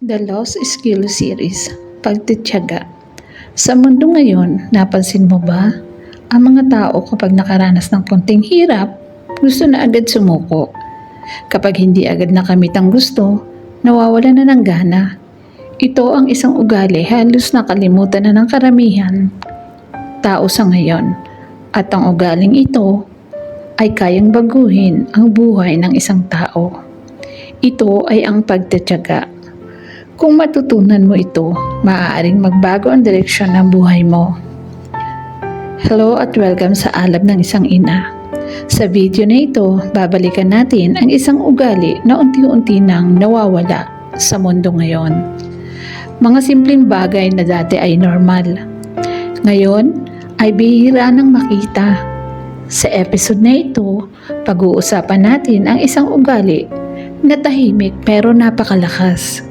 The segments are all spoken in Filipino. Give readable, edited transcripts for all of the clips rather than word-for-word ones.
The Lost Skill Series, Pagtitiyaga. Sa mundo ngayon, napansin mo ba? Ang mga tao kapag nakaranas ng konting hirap, gusto na agad sumuko. Kapag hindi agad nakamit ang gusto, nawawala na ng gana. Ito ang isang ugali halos nakalimutan na ng karamihan tao sa ngayon. At ang ugaling ito ay kayang baguhin ang buhay ng isang tao. Ito ay ang pagtitiyaga. Kung matutunan mo ito, maaaring magbago ang direksyon ng buhay mo. Hello at welcome sa Alab ng Isang Ina. Sa video na ito, babalikan natin ang isang ugali na unti-unti nang nawawala sa mundo ngayon. Mga simpleng bagay na dati ay normal. Ngayon ay bihira nang makita. Sa episode na ito, pag-uusapan natin ang isang ugali na tahimik pero napakalakas.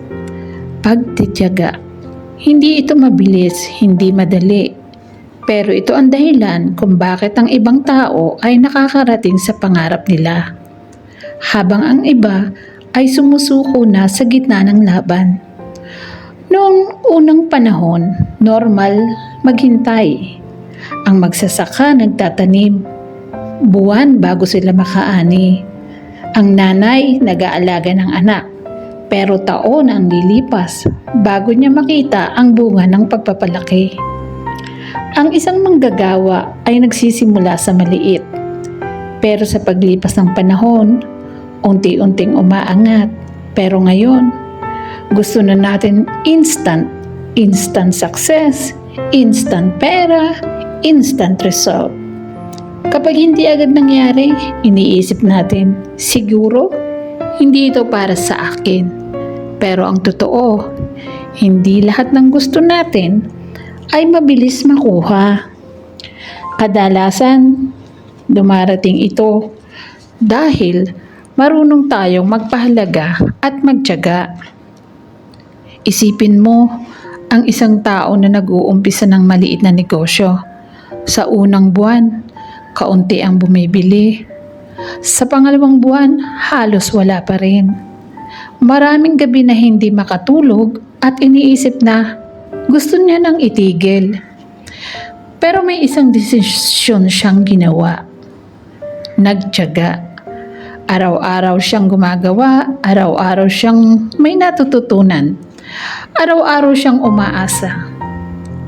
Pagtitiyaga. Hindi ito mabilis, hindi madali. Pero ito ang dahilan kung bakit ang ibang tao ay nakakarating sa pangarap nila. Habang ang iba ay sumusuko na sa gitna ng laban. Noong unang panahon, normal maghintay. Ang magsasaka nagtatanim. Buwan bago sila makaani. Ang nanay nag-aalaga ng anak. Pero taon ang lilipas bago niya makita ang bunga ng pagpapalaki. Ang isang manggagawa ay nagsisimula sa maliit. Pero sa paglipas ng panahon, unti-unting umaangat. Pero ngayon, gusto na natin instant success, instant pera, instant result. Kapag hindi agad nangyari, iniisip natin, siguro, hindi ito para sa akin. Pero ang totoo, hindi lahat ng gusto natin ay mabilis makuha. Kadalasan, dumarating ito dahil marunong tayong magpahalaga at magtiyaga. Isipin mo ang isang tao na nag-uumpisa ng maliit na negosyo. Sa unang buwan, kaunti ang bumibili. Sa pangalawang buwan, halos wala pa rin. Maraming gabi na hindi makatulog at iniisip na gusto niya nang itigil. Pero may isang desisyon siyang ginawa. Nagtiyaga. Araw-araw siyang gumagawa, araw-araw siyang may natututunan. Araw-araw siyang umaasa.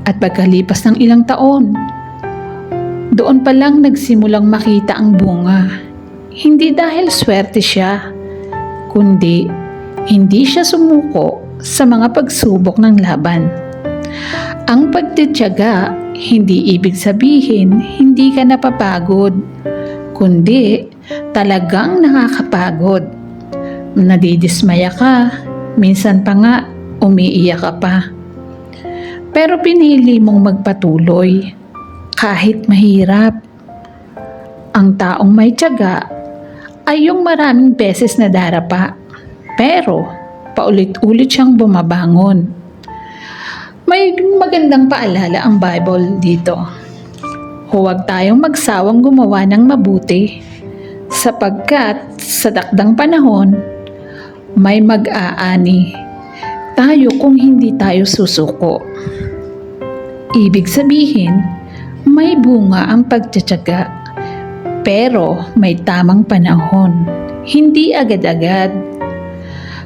At pagkalipas ng ilang taon, doon pa lang nagsimulang makita ang bunga. Hindi dahil swerte siya, kundi hindi siya sumuko sa mga pagsubok ng laban. Ang pagtitiyaga, hindi ibig sabihin hindi ka napapagod, kundi talagang nakakapagod. Nadidismaya ka, minsan pa nga umiiyak ka pa. Pero pinili mong magpatuloy kahit mahirap. Ang taong may tiyaga ay yung maraming beses na darapa. Pero, paulit-ulit siyang bumabangon. May magandang paalala ang Bible dito. Huwag tayong magsawang gumawa ng mabuti, sapagkat sa takdang panahon, may mag-aani tayo kung hindi tayo susuko. Ibig sabihin, may bunga ang pagtitiyaga, pero may tamang panahon, hindi agad-agad.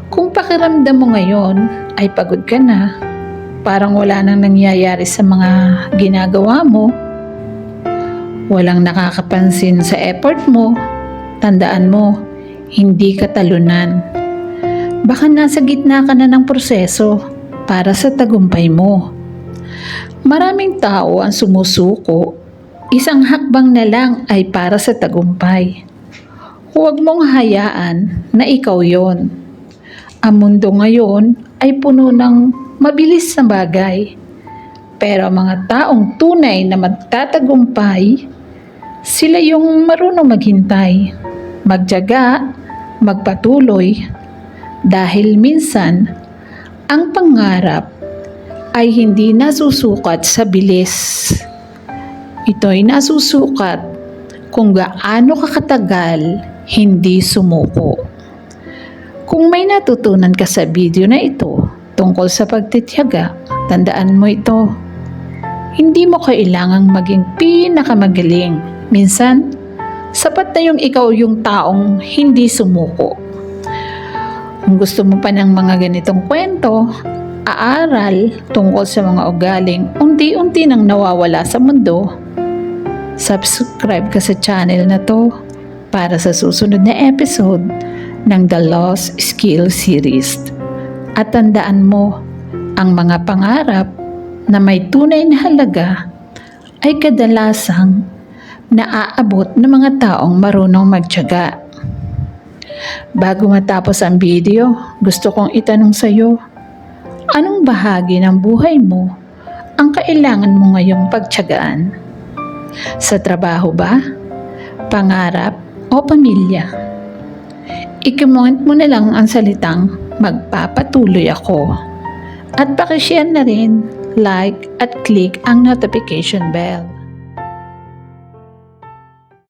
Kung pakiramdam mo ngayon ay pagod ka na, parang wala nang nangyayari sa mga ginagawa mo, walang nakakapansin sa effort mo, tandaan mo, hindi ka talunan. Baka nasa gitna ka na ng proseso para sa tagumpay mo. Maraming tao ang sumusuko, isang hakbang na lang ay para sa tagumpay. Huwag mong hayaan na ikaw yon. Ang mundo ngayon ay puno ng mabilis na bagay. Pero mga taong tunay na magtatagumpay, sila yung marunong maghintay, magtiyaga, magpatuloy. Dahil minsan, ang pangarap ay hindi nasusukat sa bilis. Ito'y nasusukat kung gaano kakatagal hindi sumuko. Kung may natutunan ka sa video na ito, tungkol sa pagtitiyaga. Tandaan mo ito. Hindi mo kailangang maging pinakamagaling. Minsan, sapat na yung ikaw yung taong hindi sumuko. Kung gusto mo pa ng mga ganitong kwento, aaral tungkol sa mga ugaling unti-unti nang nawawala sa mundo, subscribe ka sa channel na to para sa susunod na episode ng The Lost Skill Series. At tandaan mo, ang mga pangarap na may tunay na halaga ay kadalasang naaabot ng mga taong marunong magtiyaga. Bago matapos ang video, gusto kong itanong sa iyo, anong bahagi ng buhay mo ang kailangan mo ngayong pagtiyagaan? Sa trabaho ba? Pangarap o pamilya? I-comment mo na lang ang salitang magpapatuloy ako. At pakishare na rin, like at click ang notification bell.